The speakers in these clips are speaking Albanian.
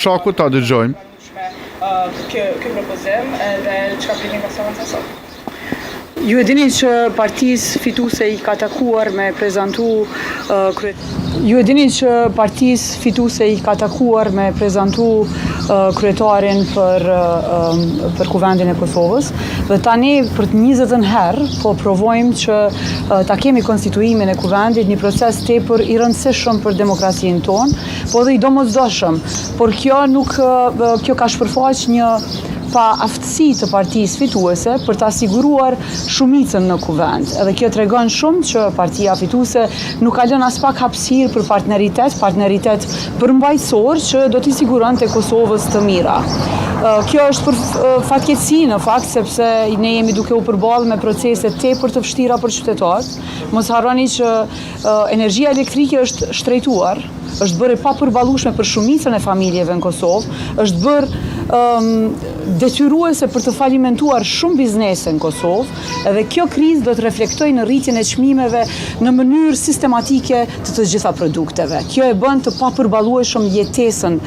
Shaku ta dëgjojmë. Ky propozim dhe çka pritet nga seanca sot. Ju e dini që partisë fituese I ka takuar me prezantu kryetarin për kuvendin e Kosovës dhe tani për të 20 herë po provojmë që ta kemi konstituimin e kuvendit, një proces tepër I rëndësishëm për demokracinë tonë, po dhe I domosdoshëm, por kjo ka shpërfaq një pa aftësi të partisë fituese për të asiguruar shumicën në kuvend. Edhe kjo tregon shumë që partia fituese nuk ka lënë as pak hapësirë për partneritet përmbajtësor që do t'i siguronte Kosovës të mira. Kjo është për fatkeqësi në fakt sepse ne jemi duke u përballë me procese tepër të vështira për qytetarët. Mos harroni që energjia elektrike është shtrejtuar, është bërë e papërballueshme për shumicën e familjeve në Kosovë, është bërë detyruese për të falimentuar shumë biznese në Kosovë, edhe kjo krizë do të reflektojë në rritjen e çmimeve në mënyrë sistematike të gjitha produkteve. Kjo e bën të papërballueshëm jetesën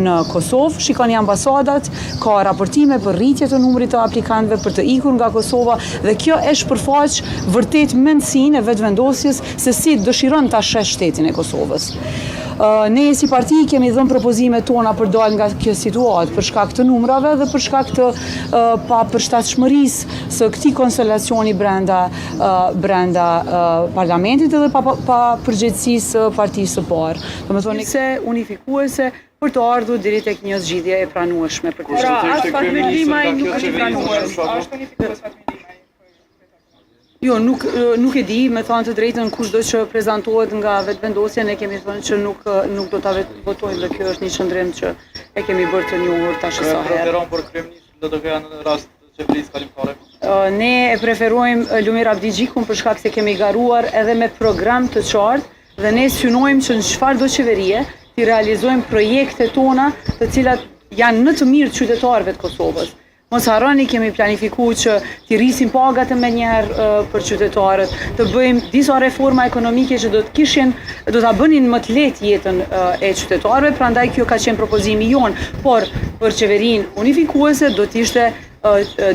në Kosovë. Shikoni ambasadat, ka raportime për rritje të numrit të aplikantëve për të ikur nga Kosova dhe kjo e shpërfaq vërtet mendësinë e vetëvendosjes se si dëshiron ta sheh shtetin e Kosovës. Ne si parti kemi dhënë propozimet tona për dalë nga kjo situatë për shkak të numrave dhe për shkak të papërshtatshmërisë së këtij konstelacioni brenda parlamentit dhe pa përgjegjësisë së partisë së parë. Domethënë se unifikuese për të ardhur deri tek një zgjidhje e pranueshme për të. As Fatmir Limaj nuk është I pranuar. Është unifikues Fatmir Limaj. Jo, nuk e di, me thënë të drejtën kushdo që prezantohet nga vetëvendosja, ne kemi thënë që nuk do ta votojmë dhe kjo është një qëndrim që e kemi bërë të njohur tash sa herë. Preferon për kryeministrin LDK në rast të qeverisë kalimtare? Ne e preferojmë Lumir Abdi Gjikun për shkak se kemi garuar edhe me program të qartë dhe ne synojmë që në çfarëdo qeverie të realizojmë projekte tona të cilat janë në të mirë të qytetarëve të Kosovës. Mos harroni kemi planifikuar që t'i rrisim pagat më njëherë për qytetarët, të bëjmë disa reforma ekonomike që do ta bënin më të lehtë jetën e qytetarëve, prandaj kjo ka qenë propozimi jon, por për qeverinë unifikuese do të ishte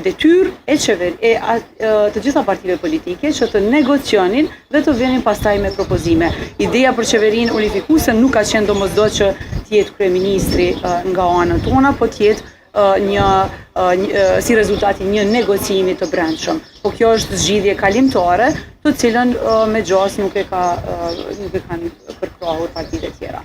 detyrë të gjitha partive politike që të negocianin dhe të vinin pastaj me propozime. Ideja për qeverinë unifikuese nuk ka qenë domosdoshmë që të jetë kryeministri nga ana tona, po të jetë si rezultati një negociimi të brendshëm. Po kjo është zgjidhje kalimtare, të cilën me gjas nuk e kanë përkrahur partitë e tjera.